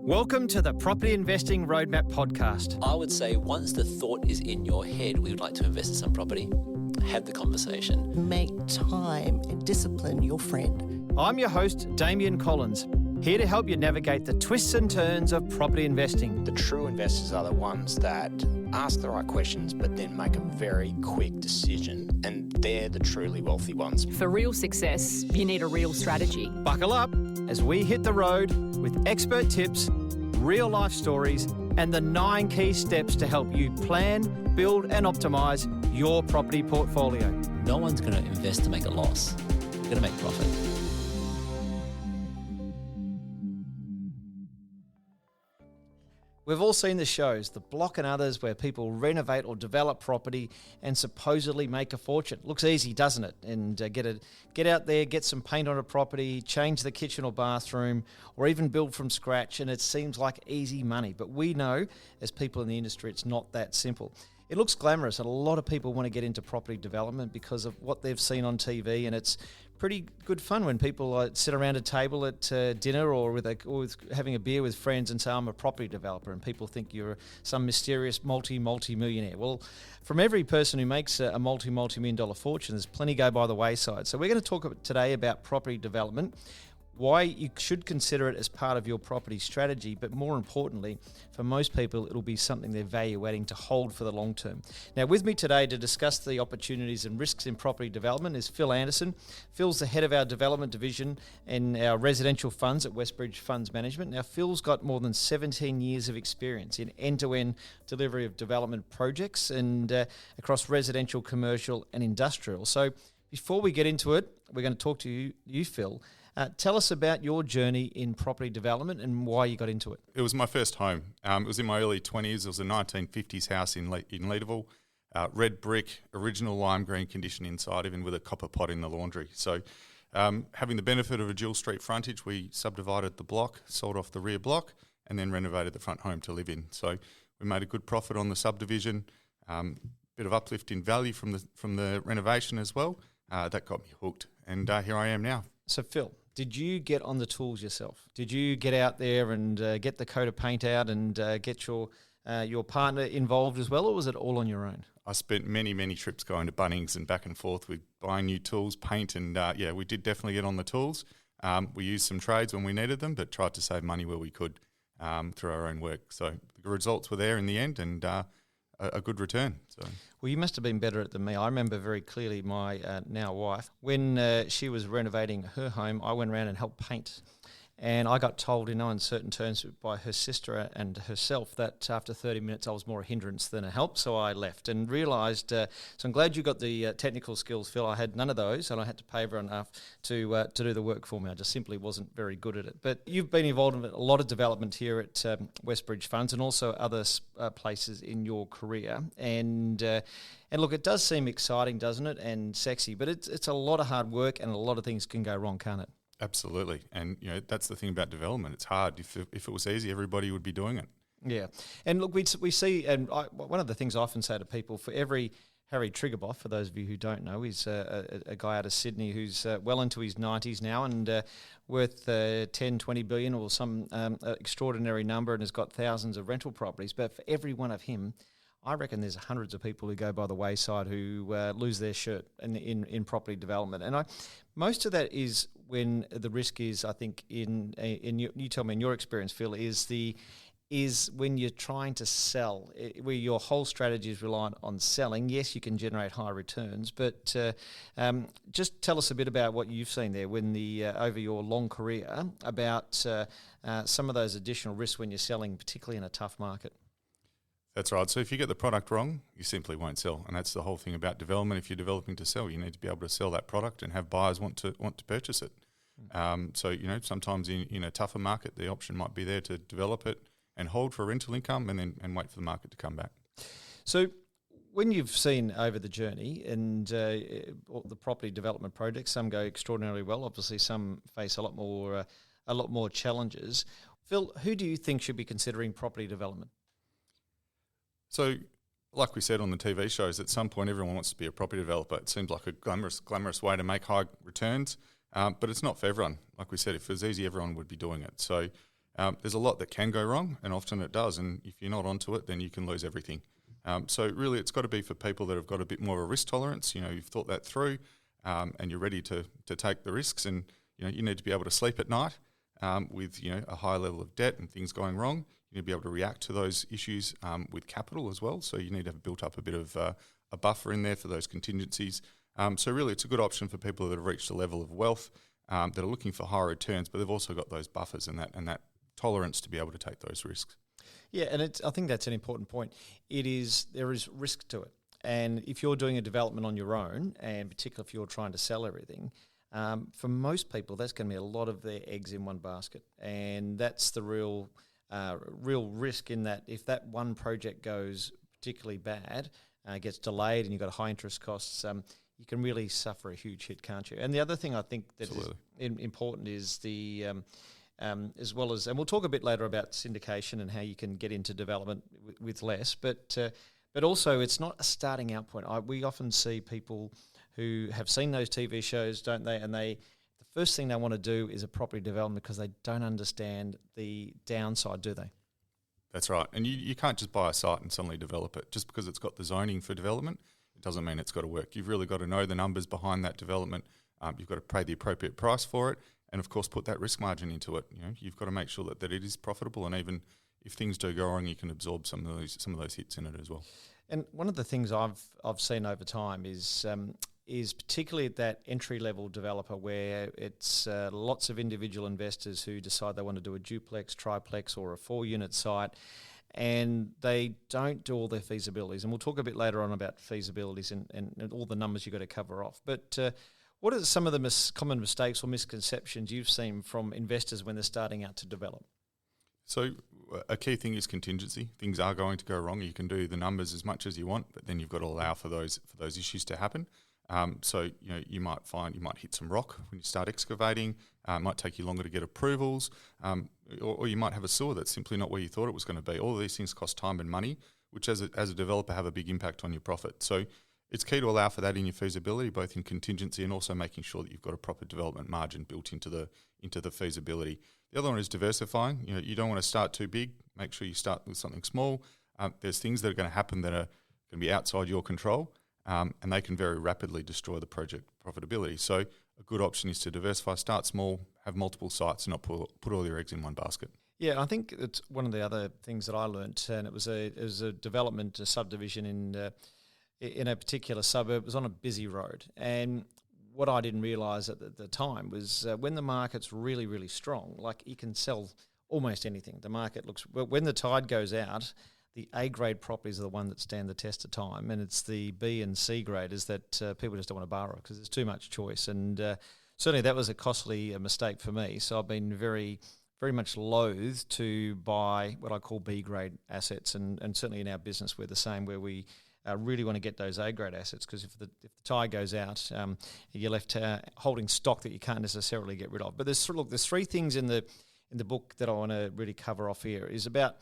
Welcome to the Property Investing Roadmap podcast. I would say once the thought is in your head, we would like to invest in some property, have the conversation. Make time and discipline your friend. I'm your host, Damian Collins, here to help you navigate the twists and turns of property investing. The true investors are the ones that ask the right questions but then make a very quick decision, and they're the truly wealthy ones. For real success, you need a real strategy. Buckle up as we hit the road with expert tips, real life stories, and the 9 key steps to help you plan, build and optimise your property portfolio. No one's going to invest to make a loss. You're going to make profit. We've all seen the shows, The Block and others, where people renovate or develop property and supposedly make a fortune. Looks easy, doesn't it? And get out there, get some paint on a property, change the kitchen or bathroom, or even build from scratch, and it seems like easy money. But we know, as people in the industry, it's not that simple. It looks glamorous, and a lot of people want to get into property development because of what they've seen on TV, and it's pretty good fun when people sit around a table at dinner or with having a beer with friends and say, I'm a property developer, and people think you're some mysterious multi-millionaire. Well, from every person who makes a multi-million dollar fortune, there's plenty go by the wayside. So we're going to talk today about property development, why you should consider it as part of your property strategy, but more importantly, for most people, it'll be something they're value adding to hold for the long term. Now, with me today to discuss the opportunities and risks in property development is Phil Anderson. Phil's the head of our development division and our residential funds at Westbridge Funds Management. Now, Phil's got more than 17 years of experience in end-to-end delivery of development projects and across residential, commercial and industrial. So before we get into it, we're going to talk to you Phil. Tell us about your journey in property development and why you got into it. It was my first home. It was in my early 20s. It was a 1950s house in Leederville, red brick, original lime green condition inside, even with a copper pot in the laundry. So having the benefit of a dual street frontage, we subdivided the block, sold off the rear block, and then renovated the front home to live in. So we made a good profit on the subdivision, bit of uplift in value from the renovation as well. That got me hooked, and here I am now. So Phil, did you get on the tools yourself? Did you get out there and get the coat of paint out and get your partner involved as well, or was it all on your own? I spent many trips going to Bunnings and back and forth with buying new tools, paint, and we did definitely get on the tools. We used some trades when we needed them, but tried to save money where we could through our own work. So the results were there in the end, and a good return. So. Well, you must have been better at it than me. I remember very clearly my now wife, when she was renovating her home, I went around and helped paint. And I got told in no uncertain terms by her sister and herself that after 30 minutes I was more a hindrance than a help, so I left and realised, so I'm glad you got the technical skills, Phil. I had none of those, and I had to pay everyone enough to do the work for me. I just simply wasn't very good at it. But you've been involved in a lot of development here at Westbridge Funds and also other places in your career. And look, it does seem exciting, doesn't it, and sexy, but it's a lot of hard work and a lot of things can go wrong, can't it? Absolutely, and that's the thing about development. It's hard. If it was easy, everybody would be doing it. Yeah, and look, we see, and one of the things I often say to people, for every Harry Triggerboff, for those of you who don't know, he's a guy out of Sydney who's well into his 90s now and worth 10, 20 billion or some extraordinary number, and has got thousands of rental properties. But for every one of him, I reckon there's hundreds of people who go by the wayside who lose their shirt in property development. And most of that is when the risk is, I think, in you tell me in your experience, Phil, is when you're trying to sell, where your whole strategy is reliant on selling. Yes, you can generate high returns, but just tell us a bit about what you've seen there when over your long career about some of those additional risks when you're selling, particularly in a tough market. That's right. So if you get the product wrong, you simply won't sell, and that's the whole thing about development. If you're developing to sell, you need to be able to sell that product and have buyers want to purchase it. So sometimes in a tougher market, the option might be there to develop it and hold for rental income, and wait for the market to come back. So when you've seen over the journey and the property development projects, some go extraordinarily well. Obviously, some face a lot more challenges. Phil, who do you think should be considering property development? So, like we said on the TV shows, at some point everyone wants to be a property developer. It seems like a glamorous way to make high returns, but it's not for everyone. Like we said, if it was easy, everyone would be doing it. So There's a lot that can go wrong, and often it does, and if you're not onto it, then you can lose everything. So really it's got to be for people that have got a bit more of a risk tolerance. You've thought that through, and you're ready to take the risks, and you need to be able to sleep at night with a high level of debt and things going wrong. You need to be able to react to those issues with capital as well. So you need to have built up a bit of a buffer in there for those contingencies. So really it's a good option for people that have reached a level of wealth that are looking for higher returns, but they've also got those buffers and that tolerance to be able to take those risks. Yeah, and I think that's an important point. There is risk to it. And if you're doing a development on your own, and particularly if you're trying to sell everything, for most people, that's going to be a lot of their eggs in one basket. And that's the real risk, in that if that one project goes particularly bad, gets delayed, and you've got high interest costs, you can really suffer a huge hit, can't you? And the other thing I think that is important is the as well as, and we'll talk a bit later about syndication and how you can get into development with less, but also it's not a starting out point. We often see people who have seen those TV shows, don't they? And the first thing they want to do is a property development because they don't understand the downside, do they? That's right. And you can't just buy a site and suddenly develop it. Just because it's got the zoning for development, it doesn't mean it's got to work. You've really got to know the numbers behind that development. You've got to pay the appropriate price for it, and of course put that risk margin into it. You've got to make sure that it is profitable, and even if things do go wrong, you can absorb some of those hits in it as well. And one of the things I've seen over time is particularly at that entry-level developer where it's lots of individual investors who decide they want to do a duplex, triplex or a 4-unit site, and they don't do all their feasibilities. And we'll talk a bit later on about feasibilities and all the numbers you've got to cover off. But what are some of the common mistakes or misconceptions you've seen from investors when they're starting out to develop? So a key thing is contingency. Things are going to go wrong. You can do the numbers as much as you want, but then you've got to allow for those issues to happen. So you might hit some rock when you start excavating. It might take you longer to get approvals, or you might have a sewer that's simply not where you thought it was going to be. All of these things cost time and money, which as a developer have a big impact on your profit. So it's key to allow for that in your feasibility, both in contingency and also making sure that you've got a proper development margin built into the feasibility. The other one is diversifying. You don't want to start too big. Make sure you start with something small. There's things that are going to happen that are going to be outside your control. And they can very rapidly destroy the project profitability. So a good option is to diversify, start small, have multiple sites, and not put all your eggs in one basket. Yeah, I think it's one of the other things that I learnt, and it was a development, a subdivision in a particular suburb. It was on a busy road, and what I didn't realise at the time was when the market's really, really strong, like you can sell almost anything. The market when the tide goes out, the A-grade properties are the one that stand the test of time, and it's the B and C graders that people just don't want to borrow because there's too much choice. And certainly that was a costly mistake for me. So I've been very, very much loath to buy what I call B-grade assets, and certainly in our business we're the same, where we really want to get those A-grade assets, because if the tide goes out, you're left holding stock that you can't necessarily get rid of. But there's 3 things in the book that I want to really cover off here. Is about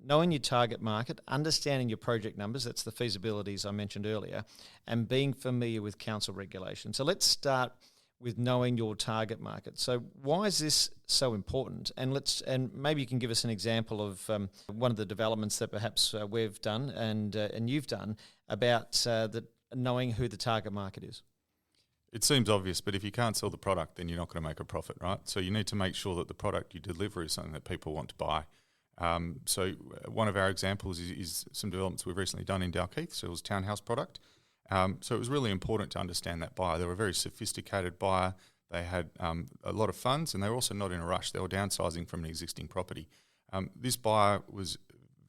knowing your target market, understanding your project numbers, that's the feasibilities I mentioned earlier, and being familiar with council regulation. So let's start with knowing your target market. So why is this so important? And maybe you can give us an example of one of the developments that perhaps we've done and you've done about knowing who the target market is. It seems obvious, but if you can't sell the product, then you're not going to make a profit, right? So you need to make sure that the product you deliver is something that people want to buy. So one of our examples is some developments we've recently done in Dalkeith. So it was a townhouse product. So it was really important to understand that buyer. They were a very sophisticated buyer. They had a lot of funds, and they were also not in a rush. They were downsizing from an existing property. This buyer was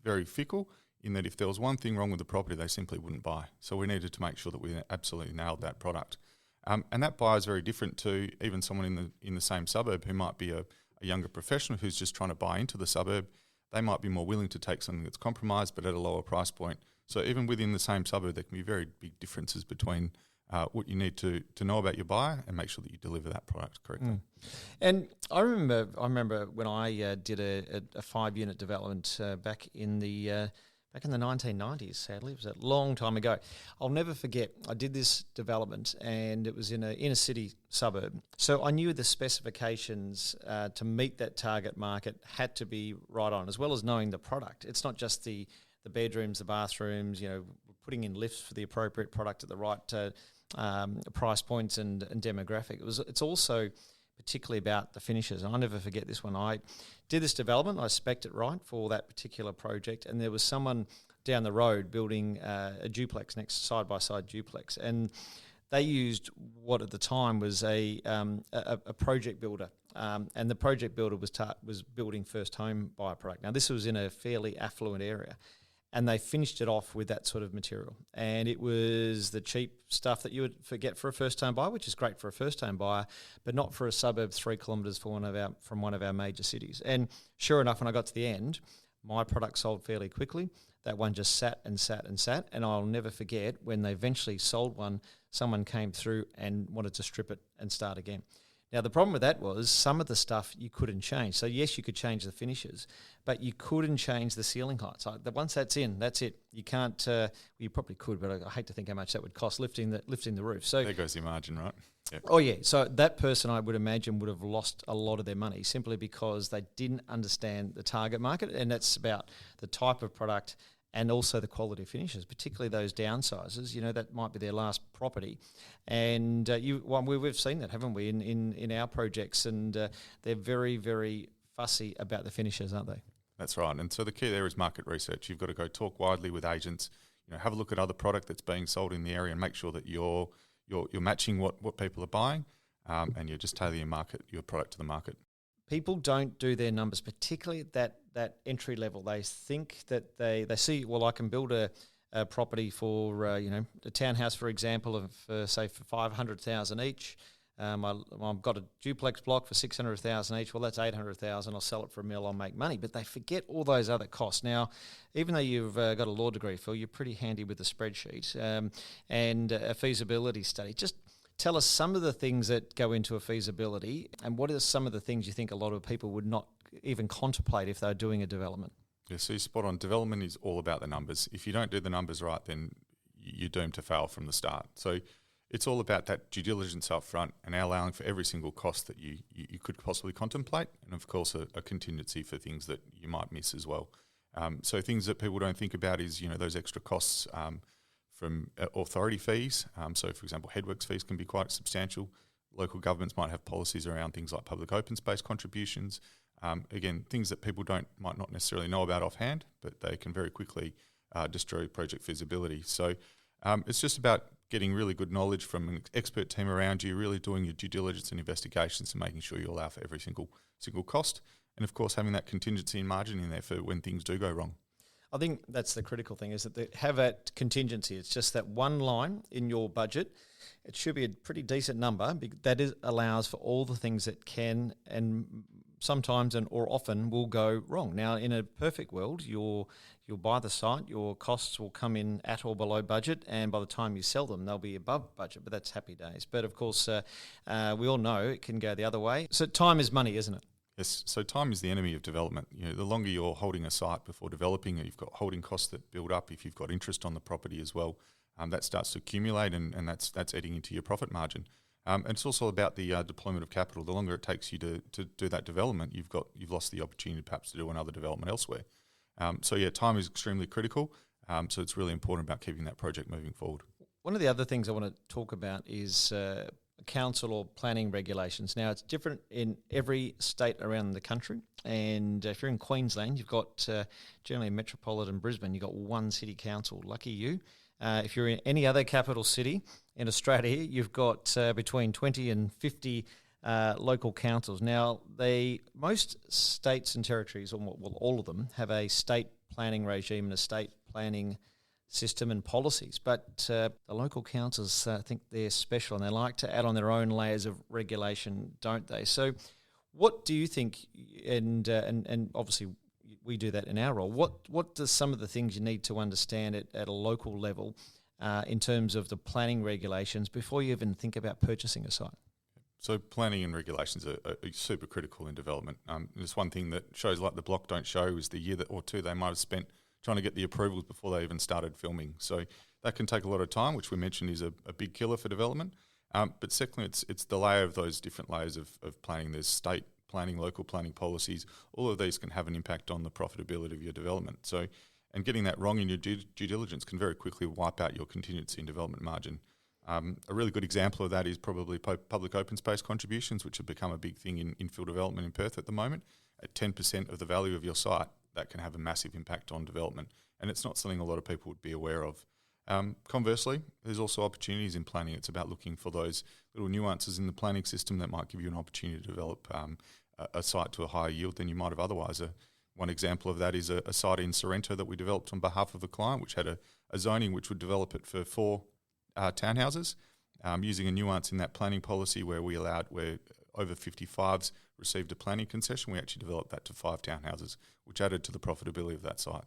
very fickle in that if there was one thing wrong with the property, they simply wouldn't buy. So we needed to make sure that we absolutely nailed that product. And that buyer is very different to even someone in the same suburb who might be a younger professional who's just trying to buy into the suburb. They might be more willing to take something that's compromised but at a lower price point. So even within the same suburb, there can be very big differences between what you need to know about your buyer and make sure that you deliver that product correctly. And I remember when I did a 5-unit development back in the back in the 1990s, sadly. It was a long time ago. I'll never forget, I did this development and it was in an inner city suburb. So I knew the specifications to meet that target market had to be right on, as well as knowing the product. It's not just the bedrooms, the bathrooms, putting in lifts for the appropriate product at the right price points and demographic. It's also particularly about the finishes. And I'll never forget this one. I did this development, I spec'd it right for that particular project, and there was someone down the road building a duplex, next side-by-side duplex, and they used what at the time was a project builder, and the project builder was building first home buyer product. Now this was in a fairly affluent area, and they finished it off with that sort of material. And it was the cheap stuff that you would forget for a first-home buyer, which is great for a first-home buyer, but not for a suburb 3 kilometres from one of our major cities. And sure enough, when I got to the end, my product sold fairly quickly. That one just sat and sat and sat. And I'll never forget when they eventually sold one, someone came through and wanted to strip it and start again. Now, the problem with that was some of the stuff you couldn't change. So, yes, you could change the finishes, but you couldn't change the ceiling height. So once that's in, that's it. You can't, you probably could, but I hate to think how much that would cost lifting the roof. So there goes your margin, right? Yep. Oh, yeah. So that person, I would imagine, would have lost a lot of their money simply because they didn't understand the target market, and that's about the type of product and also the quality of finishes, particularly those downsizes. That might be their last property. And we've seen that, haven't we, in our projects, and they're very, very fussy about the finishes, aren't they? That's right. And so the key there is market research. You've got to go talk widely with agents, have a look at other product that's being sold in the area and make sure that you're matching what people are buying, and you're just tailoring your product to the market. People don't do their numbers, particularly at that entry level. They think that they see, well, I can build a property for a townhouse, for example, of say for $500,000 each. I've got a duplex block for $600,000 each. Well, that's $800,000. I'll sell it for $1 million. I'll make money. But they forget all those other costs. Now, even though you've got a law degree, Phil, you're pretty handy with the spreadsheet and a feasibility study. Just tell us some of the things that go into a feasibility, and what are some of the things you think a lot of people would not even contemplate if they're doing a development? Yeah, so you're spot on. Development is all about the numbers. If you don't do the numbers right, then you're doomed to fail from the start. So it's all about that due diligence up front and allowing for every single cost that you could possibly contemplate, and of course a contingency for things that you might miss as well. So things that people don't think about is those extra costs from authority fees. So for example, headworks fees can be quite substantial. Local governments might have policies around things like public open space contributions. Again, things that people might not necessarily know about offhand, but they can very quickly destroy project feasibility. So it's just about getting really good knowledge from an expert team around you, really doing your due diligence and investigations and making sure you allow for every single cost. And of course, having that contingency and margin in there for when things do go wrong. I think that's the critical thing, is that they have that contingency. It's just that one line in your budget. It should be a pretty decent number that allows for all the things that can and sometimes or often will go wrong. Now, in a perfect world, you'll buy the site, your costs will come in at or below budget, and by the time you sell them, they'll be above budget, but that's happy days. But of course, we all know it can go the other way. So time is money, isn't it? Yes, so time is the enemy of development. The longer you're holding a site before developing, you've got holding costs that build up. If you've got interest on the property as well, that starts to accumulate, and that's eating into your profit margin. And it's also about the deployment of capital. The longer it takes you to do that development, you've lost the opportunity perhaps to do another development elsewhere. So time is extremely critical. So it's really important about keeping that project moving forward. One of the other things I want to talk about is council or planning regulations. Now, it's different in every state around the country, and if you're in Queensland, you've got generally in metropolitan Brisbane, you've got one city council. Lucky you. If you're in any other capital city in Australia, you've got between 20 and 50 local councils. Now, most states and territories, or well, all of them, have a state planning regime and a state planning system and policies, but the local councils think they're special, and they like to add on their own layers of regulation, don't they? So what do you think, and obviously we do that in our role, what are some of the things you need to understand at a local level in terms of the planning regulations before you even think about purchasing a site? So planning and regulations are super critical in development. There's one thing that shows like the block don't show is the year or two they might have spent trying to get the approvals before they even started filming. So that can take a lot of time, which we mentioned is a big killer for development. But secondly, it's the layer of those different layers of planning. There's state planning, local planning policies. All of these can have an impact on the profitability of your development. So, and getting that wrong in your due diligence can very quickly wipe out your contingency and development margin. A really good example of that is probably public open space contributions, which have become a big thing in infill development in Perth at the moment. At 10% of the value of your site, that can have a massive impact on development. And it's not something a lot of people would be aware of. Conversely, there's also opportunities in planning. It's about looking for those little nuances in the planning system that might give you an opportunity to develop a site to a higher yield than you might have otherwise. One example of that is a site in Sorrento that we developed on behalf of a client, which had a zoning which would develop it for 4 townhouses, using a nuance in that planning policy where over 55s received a planning concession. We actually developed that to 5 townhouses, which added to the profitability of that site.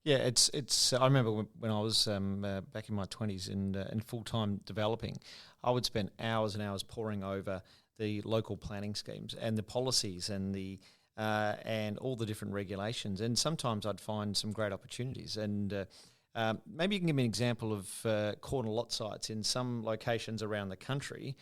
Yeah, it's. I remember when I was back in my 20s and full time developing, I would spend hours and hours poring over the local planning schemes and the policies and the and all the different regulations. And sometimes I'd find some great opportunities. And maybe you can give me an example of corner lot sites in some locations around the country.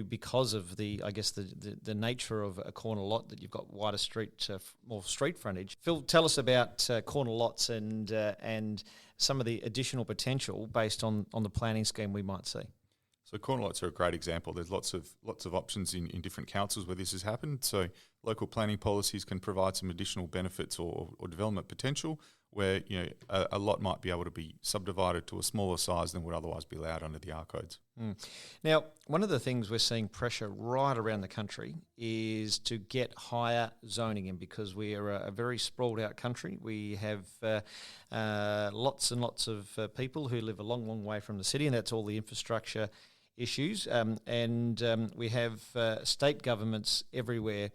Because of the nature of a corner lot that you've got wider street, more street frontage. Phil, tell us about corner lots and some of the additional potential based on the planning scheme we might see. So corner lots are a great example. There's lots of options in different councils where this has happened. So local planning policies can provide some additional benefits or development potential where a lot might be able to be subdivided to a smaller size than would otherwise be allowed under the R codes. Now, one of the things we're seeing pressure right around the country is to get higher zoning in, because we are a very sprawled out country. We have lots and lots of people who live a long, long way from the city, and that's all the infrastructure issues. We have state governments everywhere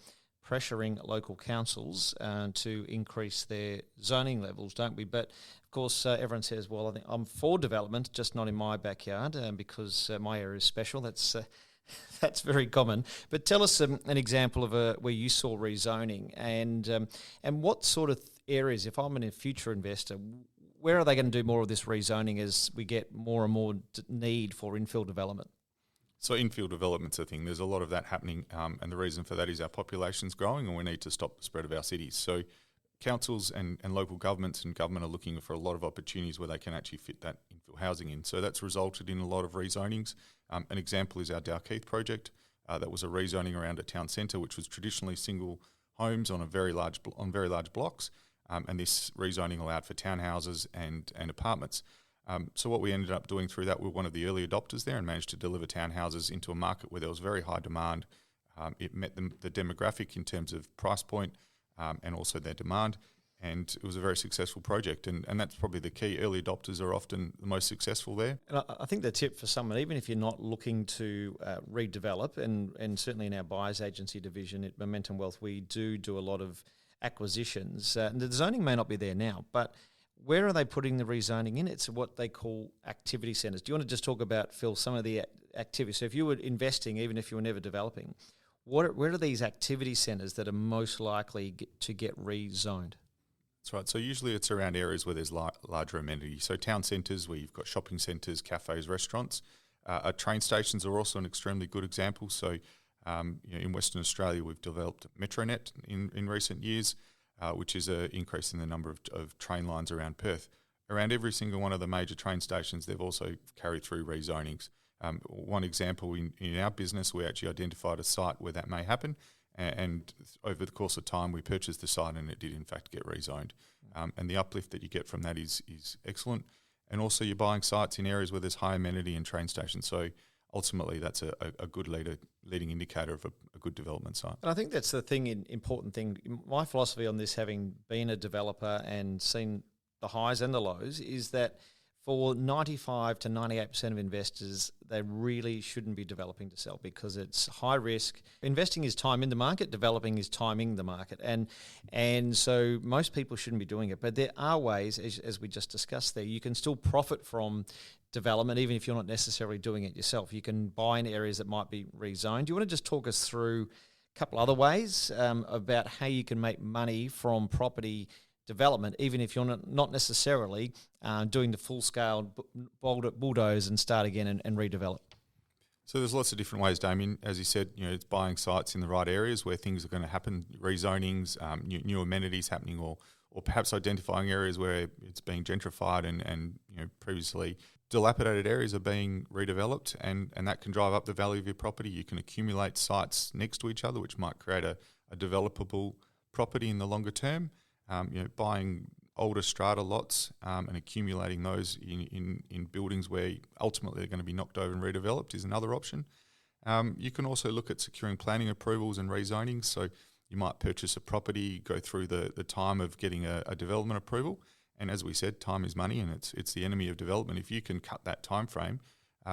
pressuring local councils to increase their zoning levels, don't we? But of course, everyone says, well, I think I'm for development, just not in my backyard because my area is special. That's very common. But tell us an example of where you saw rezoning and what sort of areas, if I'm a future investor, where are they going to do more of this rezoning as we get more and more need for infill development? So infill development's a thing. There's a lot of that happening, and the reason for that is our population's growing and we need to stop the spread of our cities. So councils and local governments and government are looking for a lot of opportunities where they can actually fit that infill housing in. So that's resulted in a lot of rezonings. An example is our Dalkeith project. That was a rezoning around a town centre, which was traditionally single homes on very large blocks, and this rezoning allowed for townhouses and apartments. So what we ended up doing through that, we were one of the early adopters there and managed to deliver townhouses into a market where there was very high demand. It met the demographic in terms of price point and also their demand, and it was a very successful project. And that's probably the key. Early adopters are often the most successful there. And I think the tip for someone, even if you're not looking to redevelop, and certainly in our buyers agency division at Momentum Wealth, we do a lot of acquisitions. And the zoning may not be there now, but where are they putting the rezoning in? It's what they call activity centres. Do you want to just talk about, Phil, some of the activities? So if you were investing, even if you were never developing, where are these activity centres that are most likely to get rezoned? That's right. So usually it's around areas where there's larger amenities. So town centres where you've got shopping centres, cafes, restaurants. Train stations are also an extremely good example. So in Western Australia, we've developed Metronet in recent years, which is an increase in the number of train lines around Perth. Around every single one of the major train stations, they've also carried through rezonings. One example, in our business, we actually identified a site where that may happen, and over the course of time, we purchased the site and it did in fact get rezoned. And the uplift that you get from that is excellent. And also you're buying sites in areas where there's high amenity and train stations. So ultimately, that's a good leading indicator of a good development site. And I think that's the important thing. My philosophy on this, having been a developer and seen the highs and the lows, is that for 95 to 98% of investors, they really shouldn't be developing to sell because it's high risk. Investing is time in the market, developing is timing the market. And so most people shouldn't be doing it. But there are ways, as we just discussed there, you can still profit from development even if you're not necessarily doing it yourself. You can buy in areas that might be rezoned. Do you want to just talk us through a couple other ways about how you can make money from property development, even if you're not necessarily doing the full-scale bulldoze and start again and redevelop? So there's lots of different ways, Damien. As you said, it's buying sites in the right areas where things are going to happen, rezonings, new amenities happening, or perhaps identifying areas where it's being gentrified and previously dilapidated areas are being redeveloped, and that can drive up the value of your property. You can accumulate sites next to each other, which might create a developable property in the longer term. Buying older strata lots and accumulating those in buildings where ultimately they're going to be knocked over and redeveloped is another option. You can also look at securing planning approvals and rezonings. So you might purchase a property, go through the time of getting a development approval, and as we said, time is money, and it's the enemy of development. If you can cut that time frame,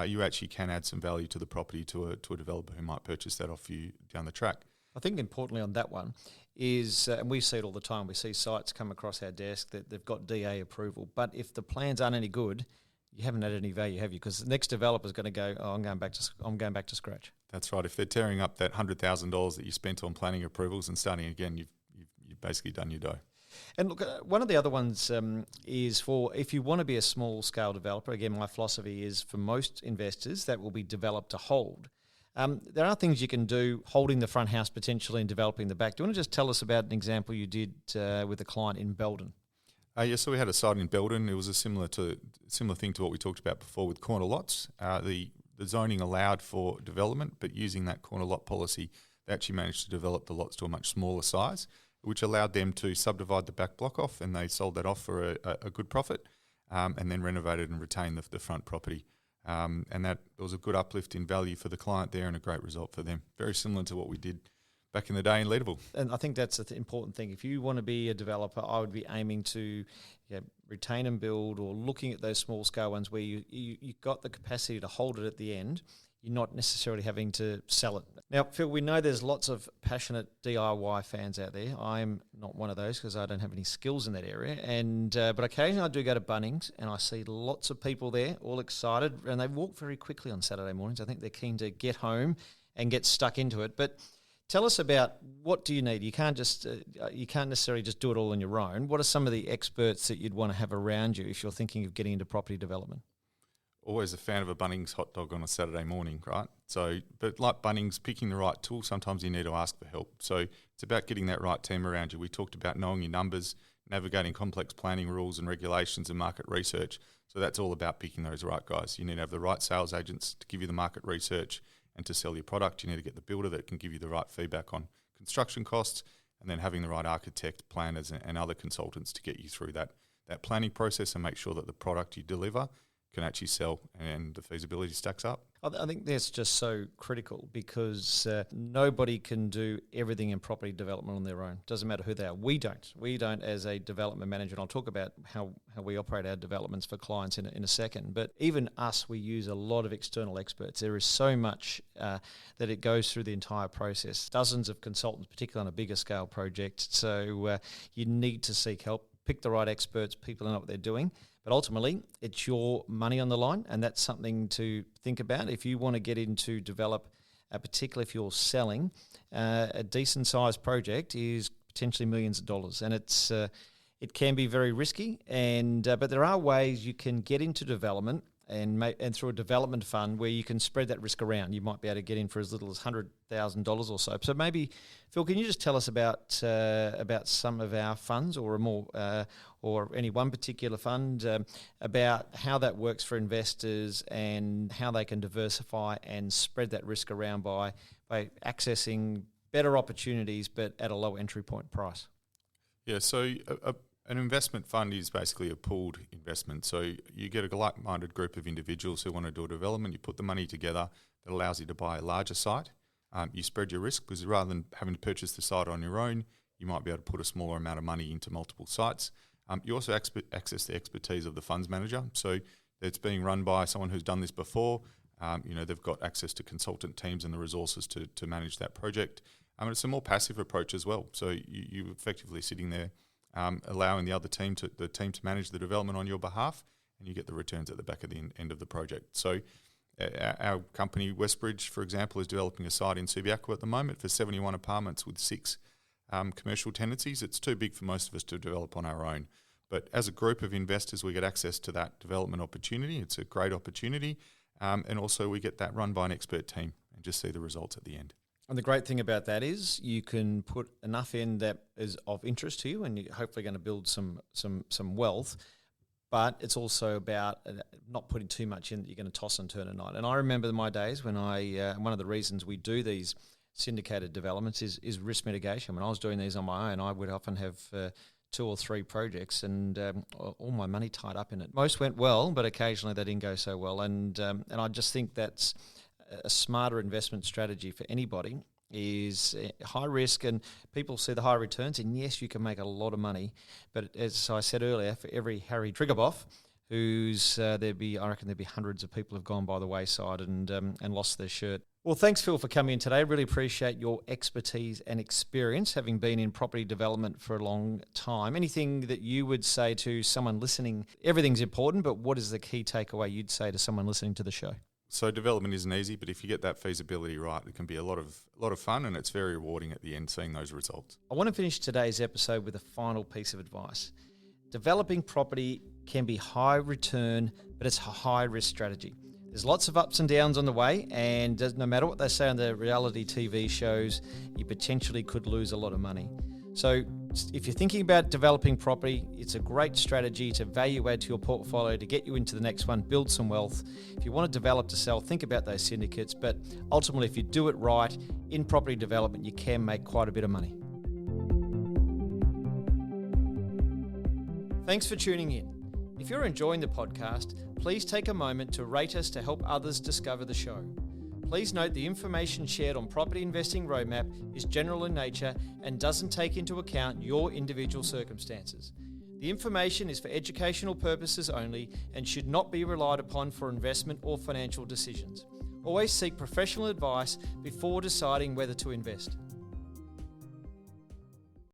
you actually can add some value to the property to a developer who might purchase that off you down the track. I think importantly on that one is, and we see it all the time, we see sites come across our desk that they've got DA approval, but if the plans aren't any good, you haven't added any value, have you? Because the next developer's going to go, I'm going back to scratch. That's right. If they're tearing up that $100,000 that you spent on planning approvals and starting again, you've basically done your dough. And look, one of the other ones is for if you want to be a small scale developer. Again, my philosophy is for most investors that will be developed to hold. There are things you can do holding the front house potentially and developing the back. Do you want to just tell us about an example you did with a client in Belden? So we had a site in Belden. It was a similar thing to what we talked about before with corner lots. The zoning allowed for development, but using that corner lot policy, they actually managed to develop the lots to a much smaller size, which allowed them to subdivide the back block off, and they sold that off for a good profit, and then renovated and retained the front property. And that was a good uplift in value for the client there and a great result for them. Very similar to what we did back in the day in Leederville. And I think that's the important thing. If you want to be a developer, I would be aiming to retain and build, or looking at those small scale ones where you've got the capacity to hold it at the end. You're not necessarily having to sell it. Now, Phil, we know there's lots of passionate DIY fans out there. I'm not one of those because I don't have any skills in that area. But occasionally I do go to Bunnings and I see lots of people there, all excited, and they walk very quickly on Saturday mornings. I think they're keen to get home and get stuck into it. But tell us about, what do you need? You can't necessarily just do it all on your own. What are some of the experts that you'd want to have around you if you're thinking of getting into property development? Always a fan of a Bunnings hot dog on a Saturday morning, right? So, but like Bunnings, picking the right tool, sometimes you need to ask for help. So it's about getting that right team around you. We talked about knowing your numbers, navigating complex planning rules and regulations and market research. So that's all about picking those right guys. You need to have the right sales agents to give you the market research and to sell your product. You need to get the builder that can give you the right feedback on construction costs, and then having the right architect, planners and other consultants to get you through that planning process and make sure that the product you deliver can actually sell and the feasibility stacks up. I think that's just so critical, because nobody can do everything in property development on their own. Doesn't matter who they are. We don't as a development manager, and I'll talk about how we operate our developments for clients in a second. But even us, we use a lot of external experts. There is so much that it goes through the entire process. Dozens of consultants, particularly on a bigger scale project. So you need to seek help. Pick the right experts, people who know what they're doing. But ultimately, it's your money on the line, and that's something to think about. If you want to get into develop, particularly if you're selling, a decent-sized project is potentially millions of dollars, and it can be very risky. But there are ways you can get into development and through a development fund where you can spread that risk around. You might be able to get in for as little as $100,000 or so. So maybe, Phil, can you just tell us about some of our funds, or or any one particular fund, about how that works for investors and how they can diversify and spread that risk around by accessing better opportunities but at a low entry point price? Yeah, so an investment fund is basically a pooled investment. So you get a like-minded group of individuals who want to do a development. You put the money together that allows you to buy a larger site. You spread your risk, because rather than having to purchase the site on your own, you might be able to put a smaller amount of money into multiple sites. You also access the expertise of the funds manager. So it's being run by someone who's done this before. They've got access to consultant teams and the resources to manage that project. It's a more passive approach as well. So you're effectively sitting there, allowing the team to manage the development on your behalf, and you get the returns at the back of the end of the project. So our company, Westbridge, for example, is developing a site in Subiaco at the moment for 71 apartments with 6 commercial tenancies. It's too big for most of us to develop on our own. But as a group of investors, we get access to that development opportunity. It's a great opportunity. And also we get that run by an expert team and just see the results at the end. And the great thing about that is you can put enough in that is of interest to you, and you're hopefully going to build some wealth. But it's also about not putting too much in that you're going to toss and turn at night. And I remember my days when one of the reasons we do these syndicated developments is risk mitigation. When I was doing these on my own, I would often have 2 or 3 projects and all my money tied up in it. Most went well, but occasionally they didn't go so well. And I just think that's a smarter investment strategy for anybody. Is high risk, and people see the high returns, and yes, you can make a lot of money, but as I said earlier, for every Harry Triggerboff, who's I reckon there'd be hundreds of people have gone by the wayside and lost their shirt. Well, thanks, Phil, for coming in today. Really appreciate your expertise and experience, having been in property development for a long time. Anything that you would say to someone listening? Everything's important, but what is the key takeaway you'd say to someone listening to the show? So development isn't easy, but if you get that feasibility right, it can be a lot of fun, and it's very rewarding at the end seeing those results. I want to finish today's episode with a final piece of advice. Developing property can be high return, but it's a high risk strategy. There's lots of ups and downs on the way, and no matter what they say on the reality TV shows, you potentially could lose a lot of money. So if you're thinking about developing property, it's a great strategy to value add to your portfolio to get you into the next one, build some wealth. If you want to develop to sell, think about those syndicates. But ultimately, if you do it right in property development, you can make quite a bit of money. Thanks for tuning in. If you're enjoying the podcast, please take a moment to rate us to help others discover the show. Please note the information shared on Property Investing Roadmap is general in nature and doesn't take into account your individual circumstances. The information is for educational purposes only and should not be relied upon for investment or financial decisions. Always seek professional advice before deciding whether to invest.